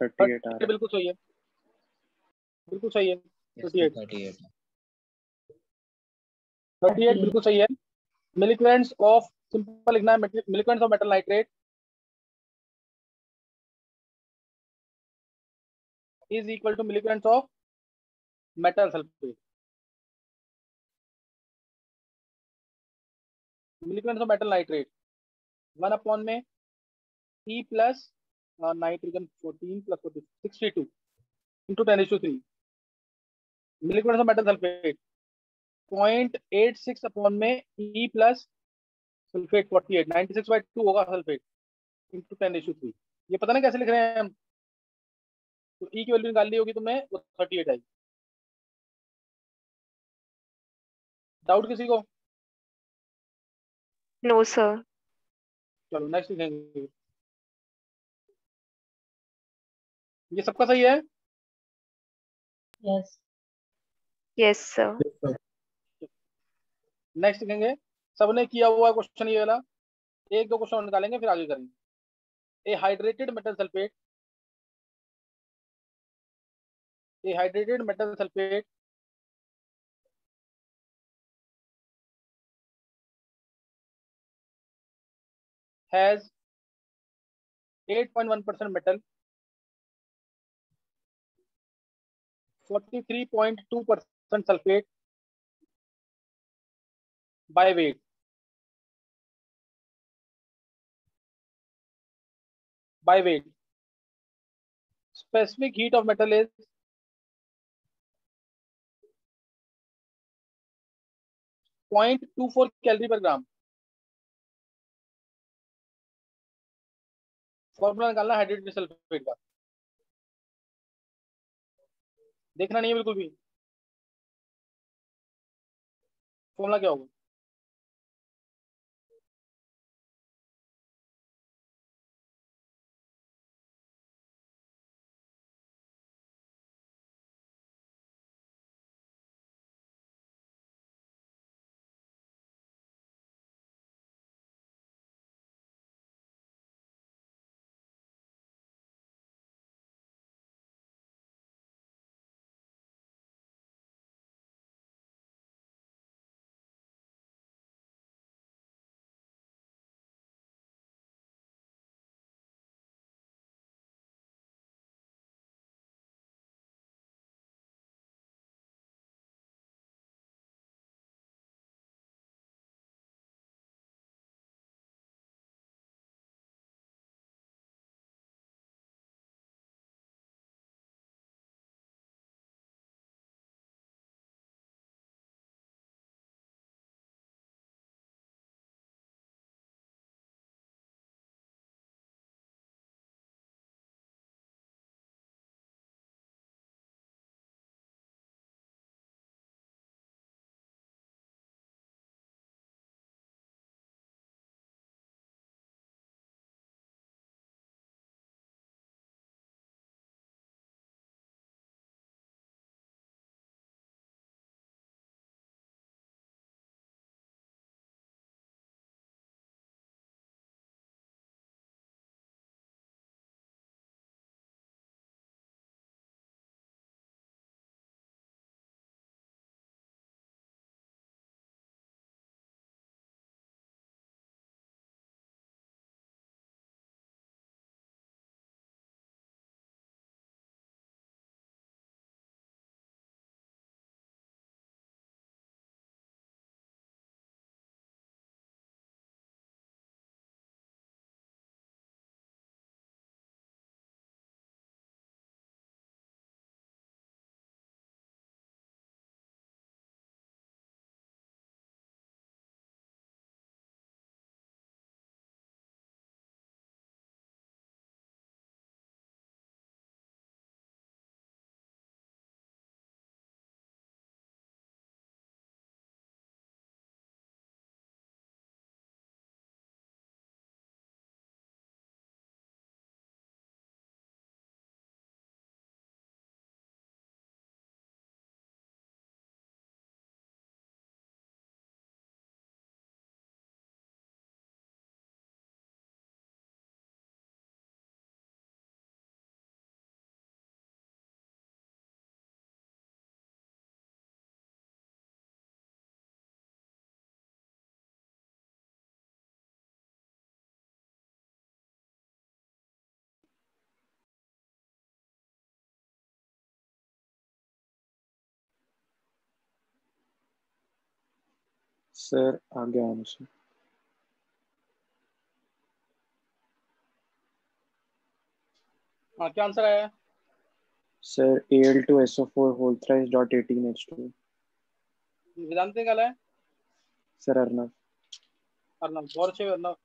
38 आ रहा 38 बिल्कुल सही है, बिल्कुल सही है। Yes, 38 38 है। 38 बिल्कुल सही है। मिलिक्वेंट्स ऑफ, सिंपल लिखना है, milliequivalents of metal nitrate is equal to milliequivalents of metal sulphate. Milliequivalents of metal nitrate 1 upon में E plus nitrogen 14 plus 62 into 10⁻³ milliequivalents of metal sulphate 0.86 upon में E प्लस सल्फेट 48 96/2 होगा sulphate into 10⁻³ ये पता नहीं कैसे लिख रहे हैं हम, तो E की वैल्यू निकाल ली होगी तुमने, वो 38 आई। डाउट किसी को? No sir. चलो नेक्स्ट लिखेंगे। ये सबका सही है? यस। Yes sir. नेक्स्ट लिखेंगे, सबने किया हुआ क्वेश्चन ये वाला, एक दो क्वेश्चन निकालेंगे फिर आगे करेंगे। A hydrated metal sulphate, a hydrated metal sulphate has 8.1% metal, 43.2% sulfate by weight. By weight. Specific heat of metal is 0.24 calorie per gram. Formula निकालना हाइड्रेटेड सल्फेट का, देखना नहीं है बिल्कुल भी फॉर्मूला क्या होगा। सर आ गया आंसर। हाँ, क्या आंसर आया है? Sir Al2SO4 whole thrice dot 18H2। वेदांत ने निकाला है? सर अर्नव। अर्नव, बहुत अच्छे अर्नव।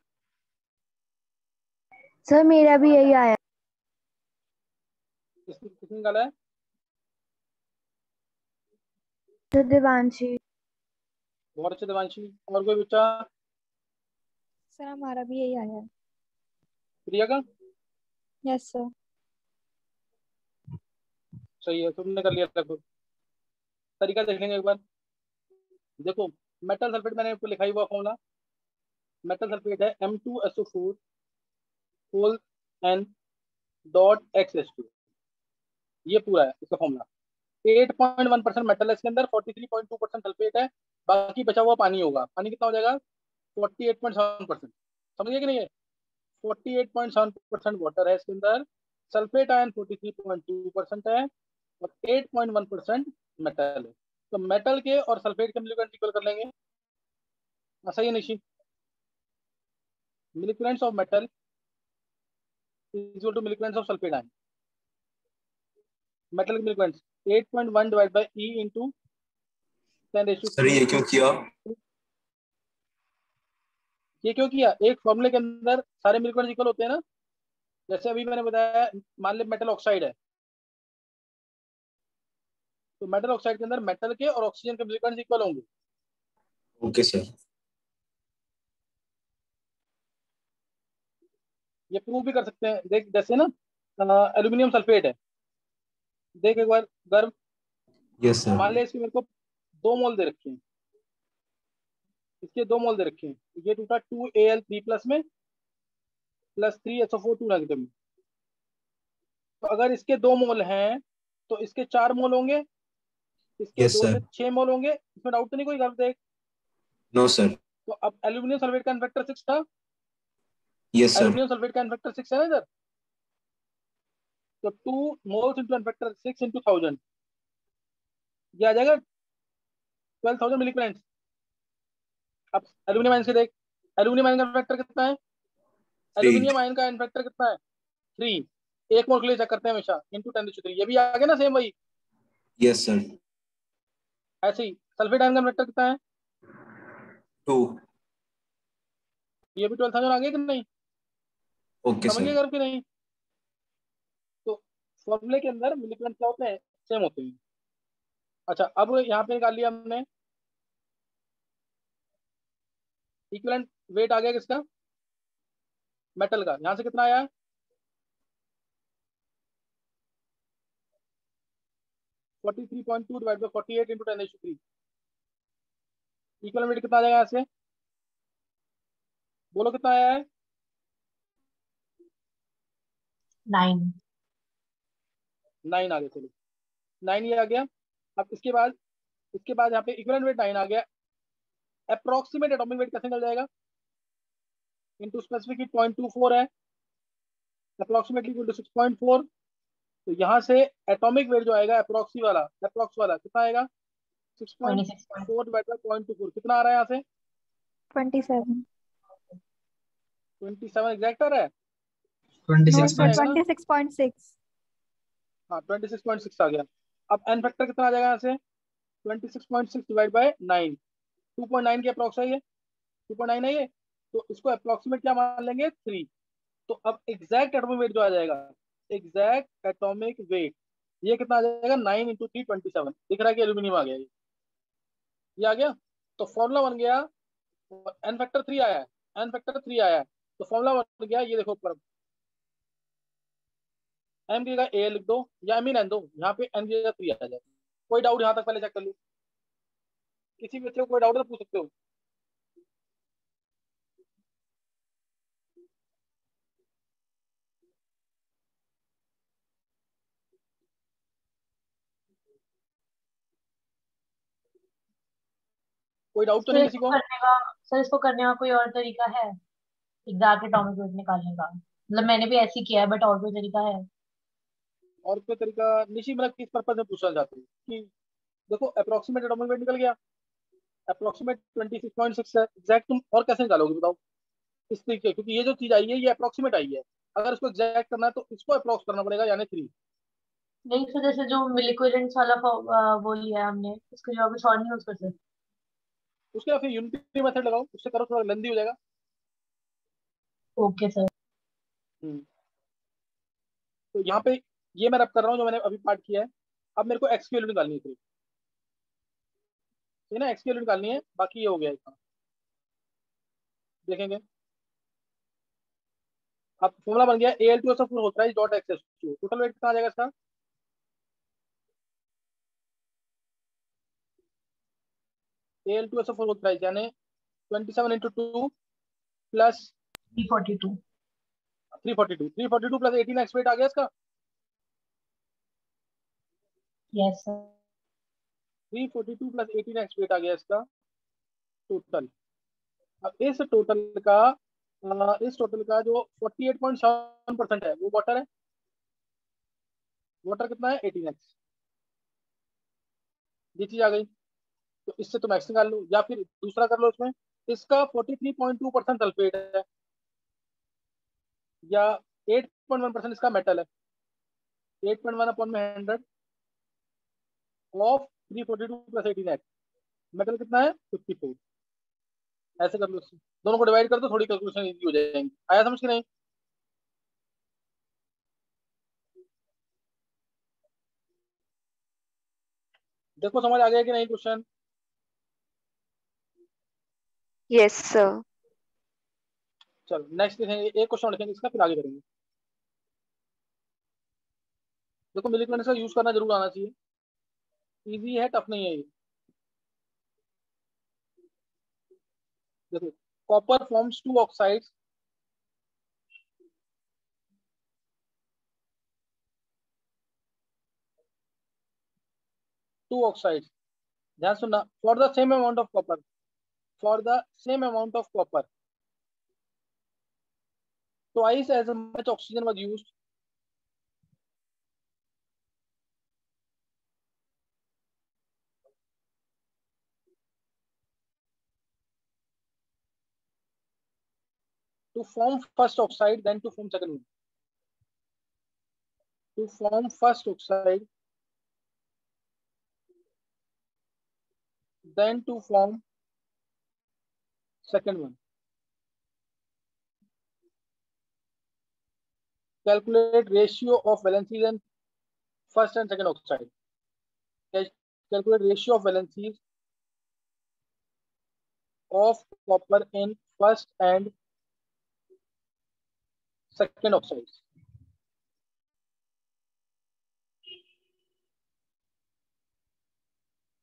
सर मेरा भी यही आया। किसने निकाला है? सर देवांशी। बहुत अच्छे देवांशी। और कोई बच्चा? सर हमारा भी यही आया है। प्रिया का? Yes sir. सही है, तुमने कर लिया लगभग। तरीका देखेंगे एक बार। देखो, मेटल सल्फेट मैंने आपको लिखा ही हुआ फॉर्मूला। मेटल सल्फेट है M2SO4 whole N dot XH2। ये पूरा है इसका फॉर्मूला। 8.1% मेटल है इसके अंदर, 43.2% सल्फेट है, बाकी बचा हुआ पानी होगा। पानी कितना हो जाएगा? 48.7%। समझ गए कि नहीं है? 48.7% वाटर है इसके अंदर, सल्फेट आयन 43.2% है, और 8.1% मेटल है। तो मेटल के और सल्फेट के मिलिक्वेंट इक्वल कर लेंगे। सही है Nishi? Milliequivalents of metal equal to milliequivalents of sulphate ion. Metal के milliequivalents 8.1 divide by E into 10⁻³ sir ये क्यों किया? ये क्यों किया? एक फॉर्मूले के अंदर सारे मिलिक्वेंट्स इक्वल होते हैं ना। जैसे अभी मैंने बताया, मान ले मेटल ऑक्साइड है, तो मेटल ऑक्साइड के अंदर मेटल के और ऑक्सीजन के मिलिक्वेंट्स इक्वल होंगे। Okay sir. ये प्रूव भी कर सकते हैं। देख, जैसे ना एल्यूमिनियम सल्फेट है, देख एक बार गर्म। Yes sir. मान ले इसके मेरे को 2 मोल दे रखे हैं, इसके 2 मोल दे रखे हैं। ये टूटा 2Al3+ में प्लस 3SO4 2 नेगेटिव में। तो अगर इसके 2 मोल हैं तो इसके 4 मोल होंगे, इसके यस 2 से सर। 6 मोल होंगे। इसमें डाउट तो नहीं कोई? गर्म देख। No sir. तो अब एल्यूमिनियम सल्फेट का इनफेक्टर 6 था। Yes sir. एल्यूमिनियम सल्फेट का इनफेक्टर 6 है ना इधर। तो 2 मोल्स इंटू इनफेक्टर 6 इंटू 1000, ये आ जाएगा 12,000 मिलीग्राम। अब एल्यूमिनियम आयन से देख, एल्यूमिनियम आयन का इनफेक्टर कितना है? 3। एल्यूमिनियम आयन का इनफेक्टर कितना है? 3। 1 मोल के लिए चेक करते हैं हमेशा, इंटू 10⁻³। ये भी आ गया ना सेम वही। Yes sir. ऐसे ही सल्फेट आयन का इनफेक्टर कितना है? 2। ये भी 12,000 आ गया कि नहीं? ओके समझ सर। गए गर्म कि नहीं? तो फॉर्मूले के अंदर मिलीग्राम क्या होते हैं? सेम होते हैं। अच्छा, अब यहाँ पे निकाल लिया हमने इक्विवेलेंट वेट। आ गया किसका? मेटल का। यहाँ से कितना आया है? 43.2 divide by 48 into 10⁻³ equivalent weight कितना आ जाएगा यहाँ से? बोलो कितना आया है? 9। 9 आ गया। चलो 9 ये आ गया। अब इसके बाद यहाँ पे इक्विवेलेंट वेट 9 आ गया। अप्रोक्सीमेट एटॉमिक वेट कैसे निकल जाएगा? इंटू स्पेसिफिक हीट 0.24 है, अप्रोक्सीमेटली इक्वल टू 6.4। तो यहाँ से एटॉमिक वेट जो आएगा अप्रोक्स वाला कितना आएगा? 6.4 डिवाइड बाय 0.24 कितना आ रहा है यहाँ से? 27। 27 एग्जैक्ट आ रहा है? नो नहीं सर, आएगा ना? 26.6। हाँ, 26.6 आ गया। अब एन फैक्टर कितना आ जाएगा यहाँ से? 26.6 डिवाइड बाय 9। 2.9 के अप्रोक्स है ये, 2.9 है ये। तो इसको अप्रोक्सीमेट क्या मान लेंगे? 3। तो अब एग्जैक्ट एटॉमिक वेट जो आ जाएगा, एग्जैक्ट एटॉमिक वेट, ये कितना आ जाएगा? 9 इंटू 3 27। दिख रहा है कि एल्यूमिनियम आ गया ये आ गया। तो फॉर्मूला बन गया, एन फैक्टर 3 आया है, एन फैक्टर 3 आया है। तो फॉर्मूला बन गया, ये देखो ऊपर एम की जगह ए लिख दो या एम ही रहने दो, यहाँ पे एन की जगह 3 आ जाए। कोई डाउट यहाँ तक पहले चेक कर लो, किसी बच्चे को कोई डाउट है तो पूछ सकते हो। कोई डाउट तो सर नहीं किसी इसको को? करने का सर इसको करने का कोई और तरीका है एग्जैक्ट एटॉमिक वेट निकालने का? मतलब मैंने भी ऐसे ही किया है, बट और कोई तरीका है? और कोई तरीका निशी, मतलब किस पर्पज में पूछना चाहते हो? कि देखो अप्रोक्सीमेट एटॉमिक वेट निकल गया, अप्रोक्सीमेट 26.6 है, एग्जैक्ट तुम और कैसे निकालोगे बताओ इस तरीके, क्योंकि ये जो चीज आई है ये अप्रोक्सीमेट आई है, अगर इसको एग्जैक्ट करना है तो इसको अप्रोक्स करना पड़ेगा, यानी 3। नहीं, तो जैसे जो मिलिक्विलेंस वाला वो लिया है हमने, उसके जगह कुछ और नहीं यूज कर सकते? उसके बाद फिर यूनिटी मेथड लगाओ, उससे करो, थोड़ा लेंदी हो जाएगा। Okay sir. हम्म। तो यहाँ पे ये मैं रब कर रहा हूँ जो मैंने अभी पार्ट किया है। अब मेरे को एक्स की वैल्यू निकालनी है सिर्फ, ठीक है ना, एक्स की वैल्यू निकालनी है, बाकी ये हो गया इसका, देखेंगे। अब फॉर्मूला बन गया Al2SO4 होता है डॉट XS2, टोटल वेट कितना आ जाएगा इसका? Al2SO4 होता है यानी 27 into 2 plus 342। 342 plus 18 x weight आ गया इसका। Yes sir. 342 plus 18 x weight आ गया इसका टोटल। अब इस टोटल का जो 48.7% है वो वाटर है। वाटर कितना है? 18x। ये चीज आ गई, तो इससे तुम एक्स निकाल लो, या फिर दूसरा कर लो इसमें, इसका 43.2% सल्फेट है, या 8.1% इसका मेटल है। 8.1 अपॉन में 100 ऑफ 342 प्लस 18x, मेटल कितना है? 54। ऐसे कर लो, इससे दोनों को डिवाइड कर दो, थोड़ी कैलकुलेशन इजी हो जाएंगी। आया समझ के नहीं? देखो समझ आ गया कि नहीं क्वेश्चन? Yes, sir. चलो नेक्स्ट देखेंगे, एक क्वेश्चन लिखेंगे इसका, फिर आगे करेंगे। देखो मिलिक्वेंस का यूज करना जरूर आना चाहिए, इजी है, टफ नहीं है ये। देखो कॉपर फॉर्म्स 2 ऑक्साइड्स, ध्यान सुनना, for the same amount of copper, for the same amount of copper twice as much oxygen was used to form first oxide than to form second one. To form first oxide then to form second one. Calculate ratio of valencies in first and second oxide. Calculate ratio of valencies of copper in first and second oxides.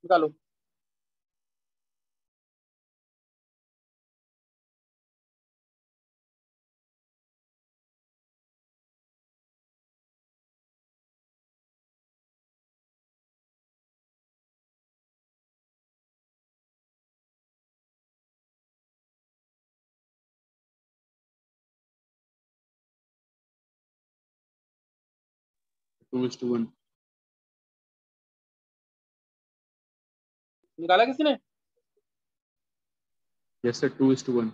निकालो। Two is to one. निकाला किसी ने? Yes sir, 2:1।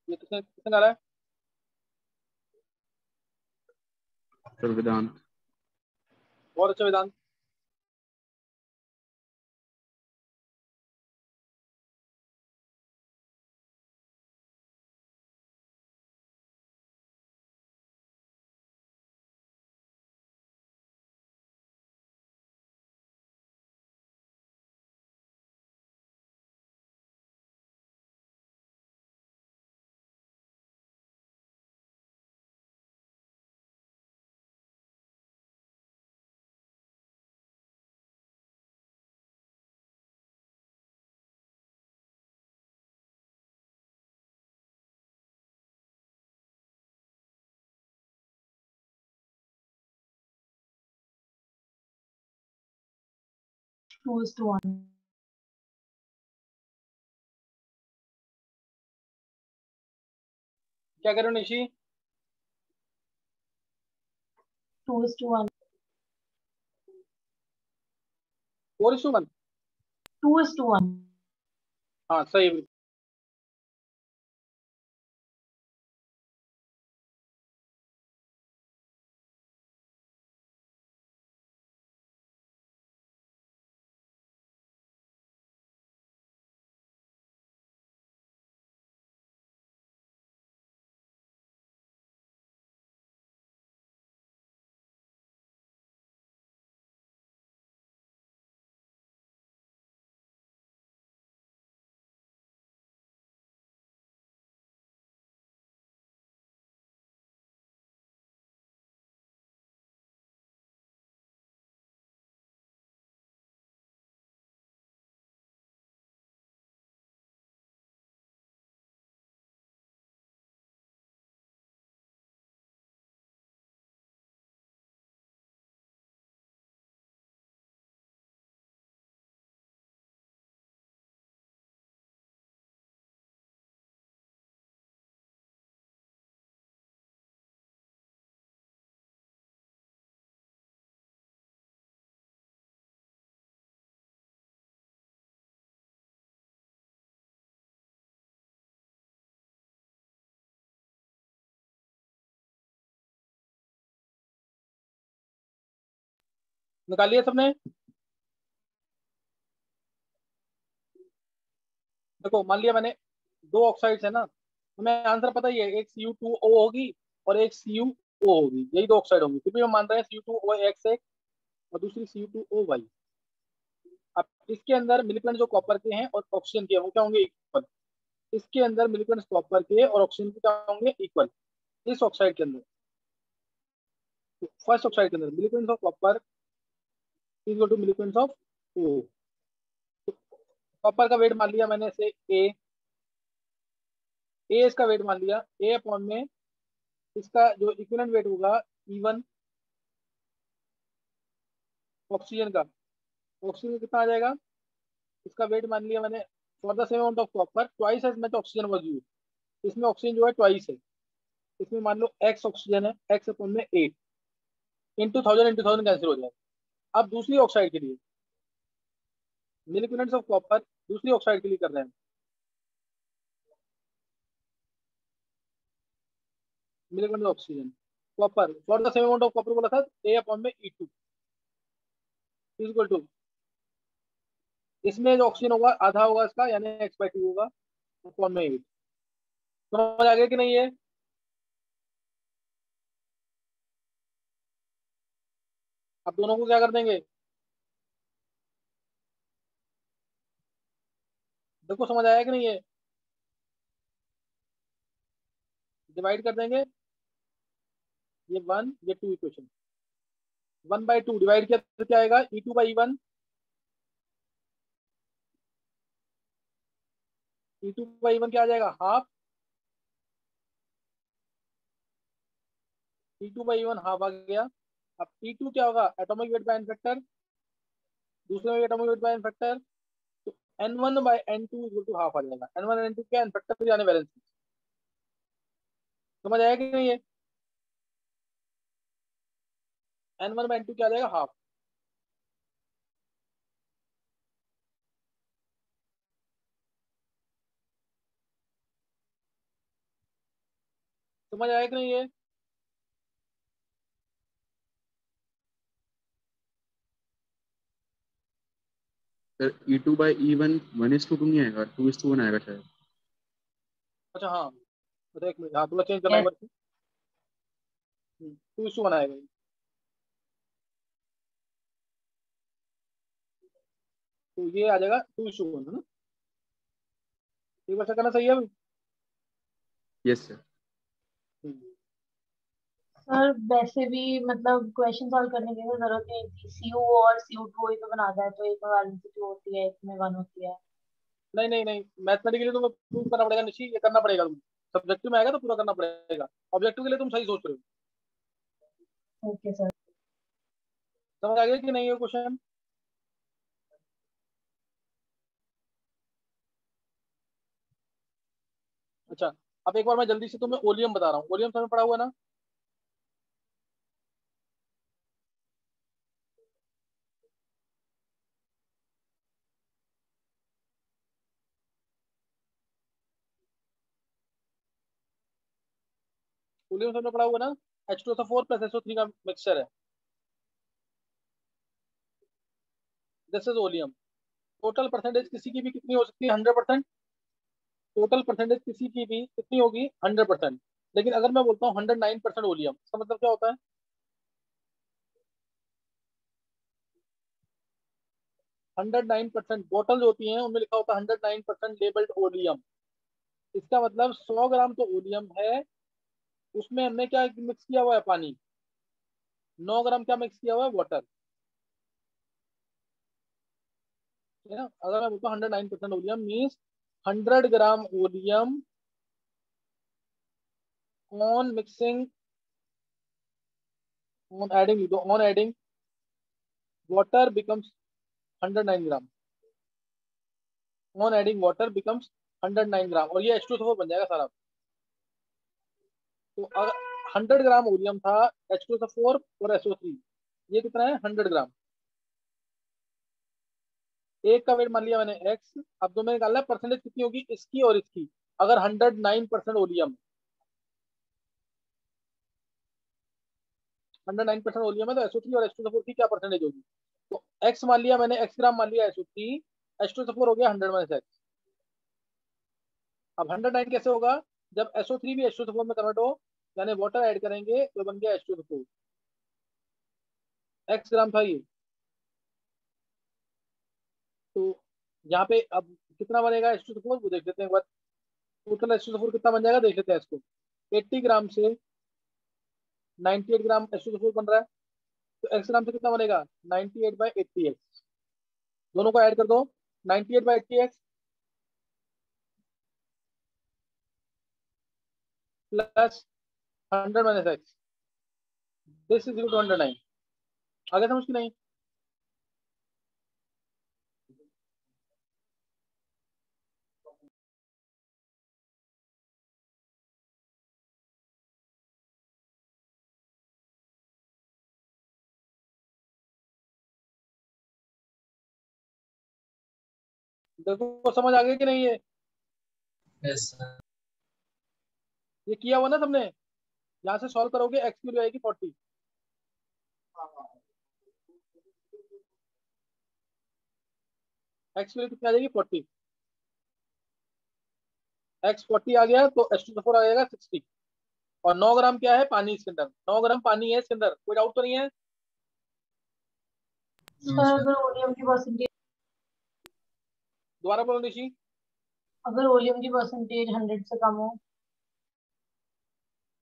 ये किसने निकाला है? Sir Vedant. बहुत अच्छा Vedant. Two is to one. क्या करो निशी? 2:1। 4:1। 2:1। हाँ सही है। निकालिए सबने। देखो मान लिया मैंने दो ऑक्साइड्स है ना, हमें आंसर पता ही है, एक Cu2O होगी और एक CuO होगी, यही दो ऑक्साइड होंगी। फिर भी हम मान रहे हैं Cu2OX एक और दूसरी Cu2O अब इसके अंदर मिलिकॉन्स जो कॉपर के हैं और ऑक्सीजन के हैं वो क्या होंगे, इक्वल। इसके अंदर मिलिकॉन्स कॉपर के और ऑक्सीजन के क्या होंगे, इक्वल। इस ऑक्साइड के अंदर, तो फर्स्ट ऑक्साइड के अंदर milliequivalents of copper equal to milliequivalents of O. Copper का वेट मान लिया मैंने से ए इसका वेट मान लिया ए अपॉन में इसका जो इक्विवेलेंट वेट होगा E1 ऑक्सीजन का। ऑक्सीजन कितना आ जाएगा, इसका वेट मान लिया मैंने for the same amount of copper twice as much oxygen was used. इसमें ऑक्सीजन जो है ट्वाइस है, इसमें मान लो एक्स ऑक्सीजन है, एक्स अपॉन में 8 इंटू थाउजेंड कैंसिल हो जाएगा। अब दूसरी ऑक्साइड के लिए मिलिकॉन्स ऑफ कॉपर दूसरी ऑक्साइड के लिए कर रहे हैं, milliequivalents oxygen copper for the same amount of copper बोला था ए अपॉन में E2 इक्वल टू, इसमें जो ऑक्सीजन होगा आधा होगा इसका यानी एक्स/2 होगा अपॉन में 8। समझ आ गया कि नहीं है। अब दोनों को क्या कर देंगे, देखो समझ आया कि नहीं है, डिवाइड कर देंगे, ये 1 ये 2 इक्वेशन, 1/2 डिवाइड किया तो क्या आएगा E2/E1, E2/E1 क्या आ जाएगा, हाफ। E2/E1 हाफ आ गया। अब E2 क्या होगा, atomic weight by N factor, दूसरे में atomic weight by N factor, तो N1/N2 इक्वल टू हाफ आ जाएगा। N1 N2 क्या एन फैक्टर यानी वैलेंस। समझ आया कि नहीं है, N1/N2 क्या आ जाएगा, हाफ। समझ आया कि नहीं है। सर E2/E1 1:2 नहीं आएगा, 2:1 आएगा शायद। अच्छा हाँ, तो एक मिनट, हाँ थोड़ा चेंज करना Yes. एक बार, 2:1 आएगा। तो ये आ जाएगा 2:1 है ना, एक बार करना सही है अभी। Yes sir. सर वैसे भी मतलब क्वेश्चन सॉल्व करने की तो जरूरत नहीं थी, Cu और Cu2 ही तो बना है, तो एक में वैलेंसी 2 होती है, एक में 1 होती है। नहीं नहीं नहीं, मैथमेटिकली तुम्हें प्रूव करना पड़ेगा निशी, ये करना पड़ेगा तुम्हें, सब्जेक्टिव में आएगा तो पूरा करना पड़ेगा, ऑब्जेक्टिव के लिए तुम सही सोच रहे हो। Okay sir. समझ आ गया कि नहीं है क्वेश्चन। अच्छा, अब एक बार मैं जल्दी से तुम्हें ओलियम बता रहा हूँ, ओलियम तुम्हें पढ़ा हुआ ना। ओलियम सबने पढ़ा होगा ना, H2SO4 प्लस SO3 का मिक्सचर है, this is oleum. Total percentage किसी की भी कितनी हो सकती है? 100%। टोटल परसेंटेज किसी की भी कितनी होगी? 100%। लेकिन अगर मैं बोलता हूँ 109% ओलियम, इसका मतलब क्या होता है? 109% बॉटल होती हैं उनमें लिखा होता है 109% लेबल्ड ओलियम। इसका मतलब 100 ग्राम तो ओलियम है, उसमें हमने क्या मिक्स किया हुआ है? पानी। 9 ग्राम क्या मिक्स किया हुआ है? वाटर, है ना। अगर मैं बोलता हूँ 109% oleum means 100 gram oleum on mixing, on adding water becomes 109 gram, on adding water becomes 109 ग्राम, और ये H2SO4 बन जाएगा सारा। तो अगर 100 ग्राम ओलियम था, H2SO4 और SO3, ये कितना है? 100 ग्राम। एक का वेट मान लिया मैंने x, अब जो मैंने निकालना है परसेंटेज कितनी होगी इसकी और इसकी। अगर 109% ओलियम, 109% ओलियम है तो SO3 और H2SO4 की क्या परसेंटेज होगी? तो x मान लिया मैंने, x ग्राम मान लिया SO3, H2SO4 हो गया 100 माइनस x। अब 109 कैसे होगा? जब SO3 भी H2SO4 में कन्वर्ट हो, यानी वाटर ऐड करेंगे तो बन गया H2SO4। x ग्राम था ये, तो यहाँ पे अब कितना बनेगा H2SO4 वो देख लेते हैं एक बार। टोटल H2SO4 कितना बन जाएगा देख लेते हैं इसको। 80 ग्राम से 98 ग्राम H2SO4 बन रहा है, तो x ग्राम से कितना बनेगा? 98/80x। दोनों को ऐड कर दो, 98/80x plus 100 minus X, this is equal to 109। आगे समझ की नहीं? देखो समझ आ गई कि नहीं? Yes sir. ये किया हुआ ना सबने? यहाँ से सॉल्व करोगे एक्स की वैल्यू आएगी 40, एक्स की वैल्यू कितनी आ जाएगी? 40। एक्स 40 आ गया तो H2SO4 आ जाएगा 60। और 9 ग्राम क्या है? पानी इसके अंदर, 9 ग्राम पानी है इसके अंदर, कोई डाउट तो नहीं है? No sir sir. अगर ओलियम की परसेंटेज, दोबारा बोलो निशी। अगर ओलियम की परसेंटेज 100 से कम हो?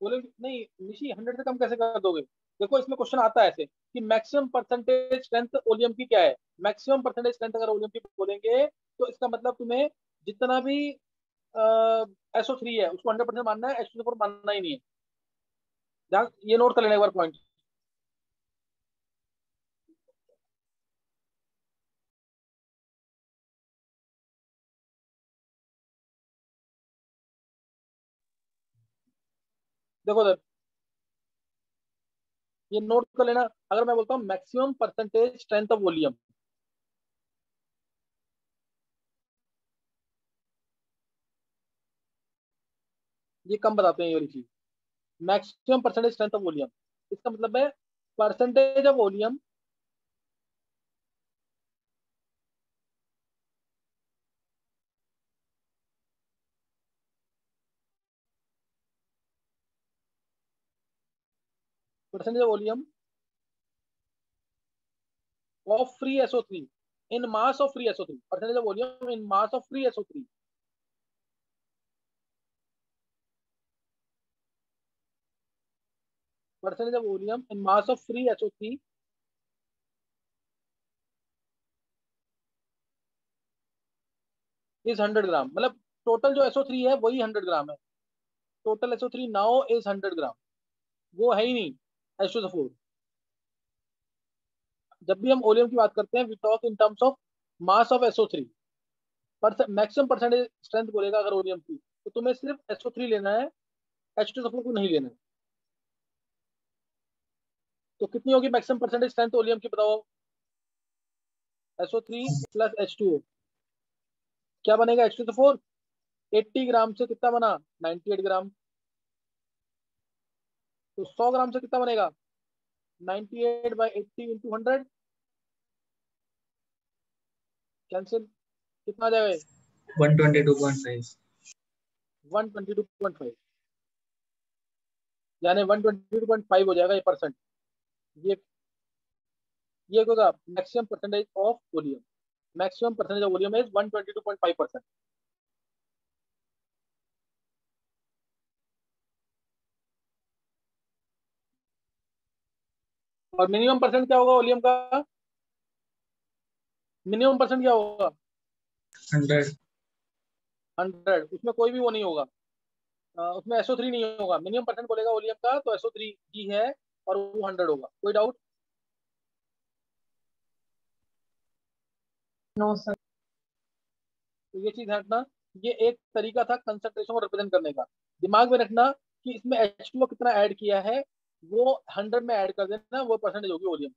बोले नहीं निशी, 100 से कम कैसे कर दोगे? देखो इसमें क्वेश्चन आता है ऐसे कि मैक्सिमम परसेंटेज स्ट्रेंथ ओलियम की क्या है। मैक्सिमम परसेंटेज स्ट्रेंथ अगर ओलियम की बोलेंगे तो इसका मतलब तुम्हें जितना भी SO3 है उसको 100% मानना है, H2SO4 मानना ही नहीं है। ये नोट कर लेना एक बार पॉइंट। देखो सर, ये नोट कर लेना। अगर मैं बोलता हूँ maximum percentage strength of volume, ये कम बताते हैं ये वाली चीज, maximum percentage strength of volume, इसका मतलब है percentage of volume percentage of volume of free SO3 in mass of free SO3, percentage of volume in mass of free SO3। Percentage of volume in mass of free SO3 is 100 ग्राम। मतलब total जो SO3 है वही 100 ग्राम है। Total SO3 now is 100 ग्राम, वो है ही नहीं H2SO4। जब भी हम ओलियम की बात करते हैं we talk in terms of mass of SO3। Maximum percentage strength बोलेगा अगर ओलियम की तो तुम्हें सिर्फ SO3 लेना है, H2SO4 को नहीं लेना है। तो कितनी होगी मैक्सिमम परसेंटेज स्ट्रेंथ ओलियम की बताओ? SO3 प्लस H2O क्या बनेगा? H2SO4। 80 ग्राम से कितना बना? 98 ग्राम। तो 100 ग्राम से कितना बनेगा? 98/80 इंटू 100 कैंसिल, कितना आ जाएगा? 122.5 122.5, यानी 122.5 हो जाएगा ये परसेंट। ये होगा maximum percentage of volume. Maximum percentage of volume is 122.5%। और मिनिमम परसेंट क्या होगा वॉल्यूम का? मिनिमम परसेंट क्या होगा? 100 100। उसमें कोई भी वो नहीं होगा, उसमें SO3 नहीं होगा। मिनिमम परसेंट बोलेगा वॉल्यूम का तो SO3 ही है और वो 100 होगा। कोई डाउट? No sir. तो ये चीज रखना, ये एक तरीका था कंसंट्रेशन को रिप्रेजेंट करने का। दिमाग में रखना कि इसमें H2O कितना ऐड किया है, वो 100 में ऐड कर देना, वो परसेंटेज होगी वॉल्यूम।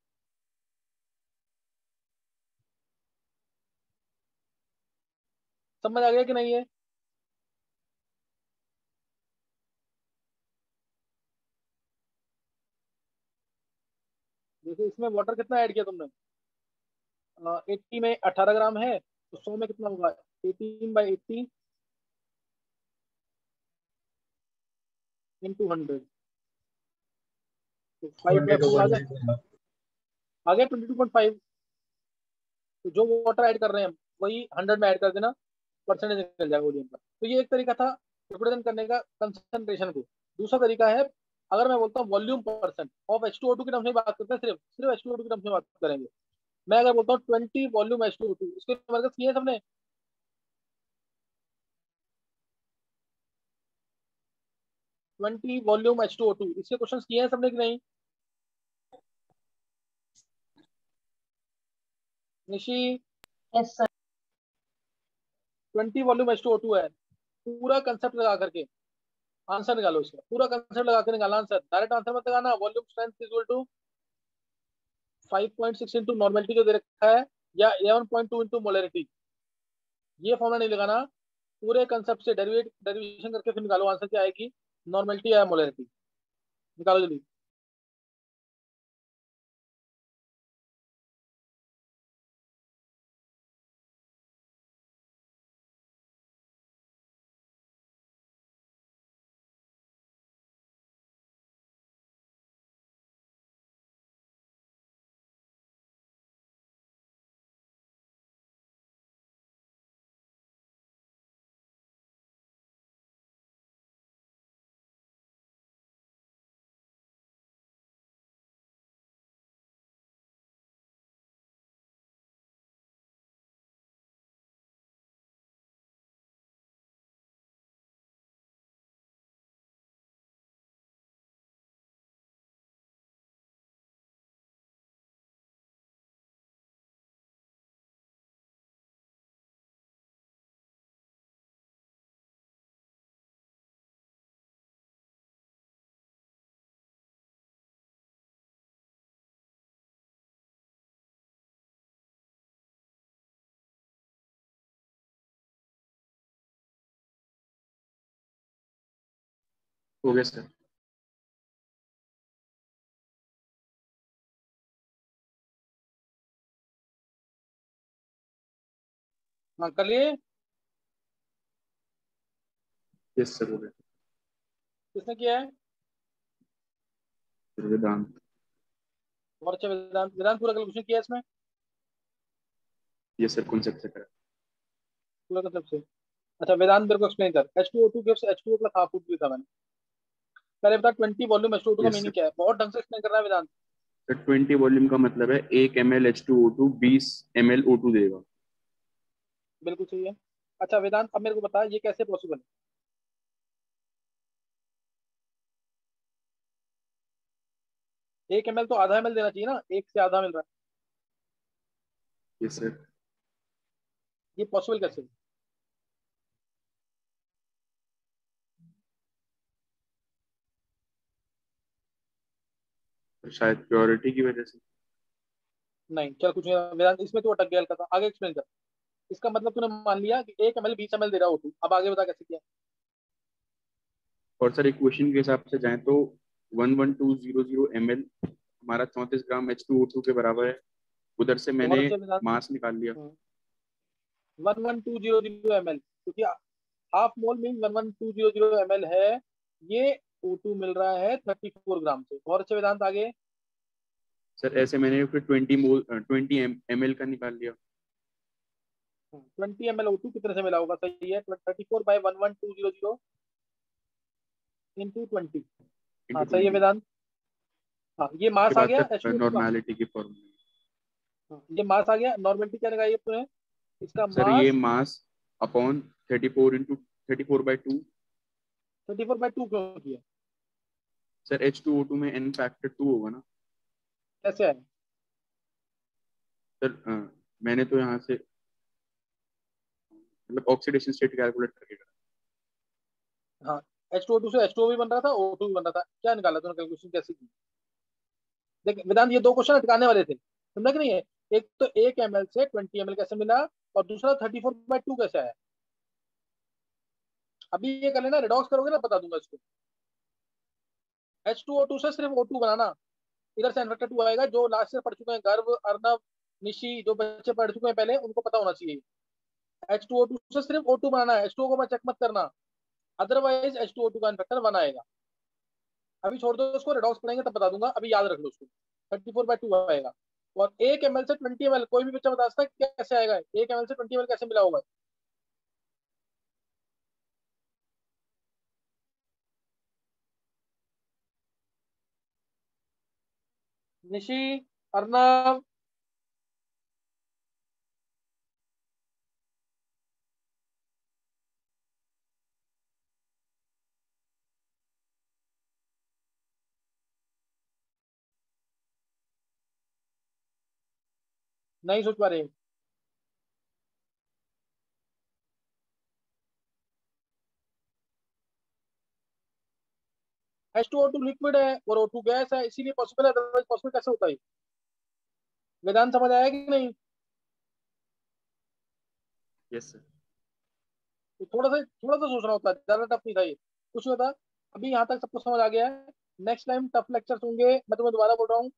समझ आ गया कि नहीं है? जैसे इसमें वाटर कितना ऐड किया तुमने? 80 में 18 ग्राम है, तो 100 में कितना होगा? 18/80 इंटू 100, तो 5/4 आ गया। 22.5। तो जो वाटर ऐड कर रहे हैं वही 100 में ऐड कर देना, परसेंटेज निकल जाएगा वॉल्यूम का। तो ये एक तरीका था रिप्रेजेंट करने का कंसंट्रेशन को। दूसरा तरीका है, अगर मैं बोलता हूँ वॉल्यूम परसेंट ऑफ H2O2 की टर्म्स में बात करते हैं, सिर्फ सिर्फ H2O2 की टर्म्स में बात करेंगे। मैं अगर बोलता हूँ 20 वॉल्यूम H2O2, इसके वर्ग किए सबने? ट्वेंटी वॉल्यूम H2O2, इसके क्वेश्चन किए हैं सबने कि नहीं? Nishi, yes sir. 20 volume H2O2 है। पूरा कंसेप्ट लगा करके आंसर निकालो इसका, पूरा कंसेप्ट लगा के निकाला आंसर। डायरेक्ट आंसर मत लगाना। Volume strength equal to 5.6 into normality जो दे रखा है, या 11.2 इंटू मोलरिटी। ये फॉर्मूला नहीं लगाना, पूरे कंसेप्ट से डेरिवेशन करके फिर निकालो आंसर क्या आएगी, नॉर्मेलिटी या मोलरिटी। निकालो जल्दी। हो गया सर। हाँ कर लिए? यस सर, हो गया। किसने किया है? वेदांत। और अच्छा, वेदांत, वेदांत पूरा कैलकुलेशन किया है इसमें? यस सर, कॉन्सेप्ट से करा। पूरा कंसेप्ट से। अच्छा वेदांत मेरे को एक्सप्लेन कर। H2O2 के H2O प्लस हाफ लिखा मैंने। पहले बता 20 वॉल्यूम H2O2 का यस मीनिंग सर। क्या है? बहुत ढंग से एक्सप्लेन कर रहा है वेदांत। सर 20 वॉल्यूम का मतलब है 1 ml H2O2 20 ml O2 देगा। बिल्कुल सही है। अच्छा वेदांत, अब मेरे को बता ये कैसे पॉसिबल है? 1 ml तो आधा ml देना चाहिए ना, एक से आधा मिल रहा यस सर। है, ये पॉसिबल कैसे है? शायद प्योरिटी की वजह से। नहीं चल कुछ नहीं वेदांत, इसमें तो अटक गया हल्का सा। आगे एक्सप्लेन कर। इसका मतलब तूने मान लिया कि 1 ml 20 ml दे रहा हो तू, अब आगे बता कैसे किया? और सर इक्वेशन के हिसाब से जाए तो 11200 ml, हमारा 34 ग्राम H2O2 के बराबर है। उधर से मैंने बहुत अच्छे वेदांत। मास निकाल लिया। 11200 ml, क्योंकि हाफ मोल मीन 11200 ml है, ये O2 मिल रहा है 34 ग्राम से। बहुत अच्छे वेदांत। आगे सर ऐसे मैंने फिर 20 ml का निकाल लिया। 20 ml O2 कितने से मिला होगा? सही है, 34/11200 into 20। हाँ सही है वेदांत। हाँ ये मास आ गया H2O2 का। नॉर्मेलिटी की फॉर्मूला। हाँ, ये मास आ गया। नॉर्मेलिटी क्या लगाई अपने? इसका सर ये मास अपॉन 34 into 34/2। 34/2 क्यों किया? सर H2O2 में n फैक्टर 2 होगा ना। कैसे है? सर मैंने तो यहाँ से मतलब ऑक्सीडेशन स्टेट कैलकुलेट करके करा। हाँ H2O2 से H2O भी बन रहा था, O2 भी बन रहा था। क्या निकाला तूने? कैलकुलेशन कैसे की? देख वेदांत, ये दो क्वेश्चन अटकाने वाले थे, समझा कि नहीं है? एक तो 1 ml से 20 ml कैसे मिला, और दूसरा 34/2 कैसे आया। अभी ये कर लेना, रिडॉक्स करोगे ना, बता दूंगा इसको। H2O2 से सिर्फ O2 बनाना, इधर से n-2 आएगा। जो लास्ट से पढ़ चुके हैं, गर्व, अर्नव, निशी, जो बच्चे पढ़ चुके हैं पहले, उनको पता होना चाहिए। H2O2 से सिर्फ O2 बनाना है, H2O को मैं चेक मत करना, अदरवाइज H2O2 का n-फैक्टर 1 आएगा। अभी छोड़ दो उसको, रिडॉक्स पढ़ेंगे तब बता दूंगा, अभी याद रख लो उसको। 34/2 आएगा। और 1 ml से 20 ml, कोई भी बच्चा बता सकता है कैसे आएगा? 1 ml से 20 ml कैसे मिला होगा? निशी, अर्नव, नहीं सोच पा रहे? H2O2 लिक्विड है और O2 गैस है, इसीलिए पॉसिबल है, अदरवाइज पॉसिबल कैसे होता है? वेदांत समझ आया कि नहीं? Yes sir. तो थोड़ा सा सोचना होता है, ज्यादा टफ नहीं था ये, कुछ नहीं होता। अभी यहाँ तक सबको समझ आ गया है। नेक्स्ट टाइम टफ लेक्चर्स होंगे, मैं तुम्हें दोबारा बोल रहा हूँ।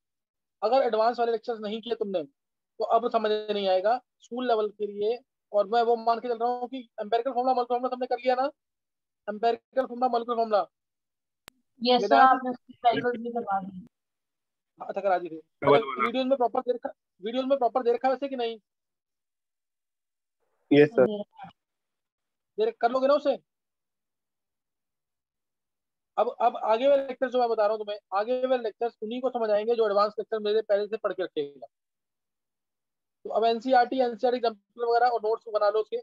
अगर एडवांस वाले लेक्चर्स नहीं किए तुमने, तो अब समझ नहीं आएगा स्कूल लेवल के लिए। और मैं वो मान के चल रहा हूँ कि एम्पेरिकल फॉर्मुला, मोलेकुलर फॉर्मुला तुमने कर लिया ना? Empirical formula, molecular formula yes sir, Vedant. आपने साइकिल्स भी करवा दी। अच्छा करा दी थी। वीडियोज में प्रॉपर दे रखा, वीडियोज में प्रॉपर दे रखा वैसे कि नहीं? Yes sir. कर लोगे ना उसे? अब आगे वाले लेक्चर जो मैं बता रहा हूँ तुम्हें, आगे वाले लेक्चर्स उन्हीं को समझ आएंगे जो एडवांस लेक्चर मेरे पहले से पढ़ के रखेगा। तो अब एनसीईआरटी एग्जाम्पल वगैरह और नोट्स बना लो उसके।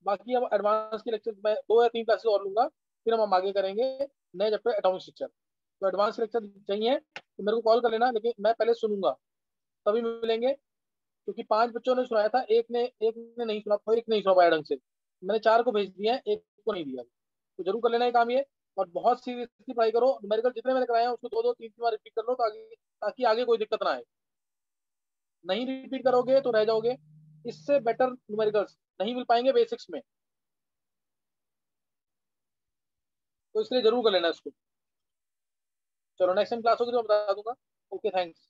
बाकी अब एडवांस के लेक्चर मैं 2 या 3 क्लासेस और लूंगा, फिर हम आगे करेंगे नए चैप्टर एटॉमिक स्ट्रक्चर। तो एडवांस लेक्चर चाहिए तो मेरे को कॉल कर लेना, लेकिन मैं पहले सुनूंगा तभी मिलेंगे। क्योंकि 5 बच्चों ने सुनाया था, एक ने नहीं सुना, एक नहीं सुना पाया ढंग से। मैंने 4 को भेज दिया है, एक को नहीं दिया। तो जरूर कर लेना ये काम ये। और बहुत सीरियसली ट्राई करो, न्यूमेरिकल जितने मैंने कराए हैं उसको 2-2 3-3 बार रिपीट कर लो, ताकि आगे कोई दिक्कत ना आए। नहीं रिपीट करोगे तो रह जाओगे। इससे बेटर न्यूमेरिकल्स नहीं मिल पाएंगे बेसिक्स में, तो इसलिए जरूर कर लेना इसको। चलो नेक्स्ट टाइम क्लास होगी तो मैं बता दूंगा। Okay thanks.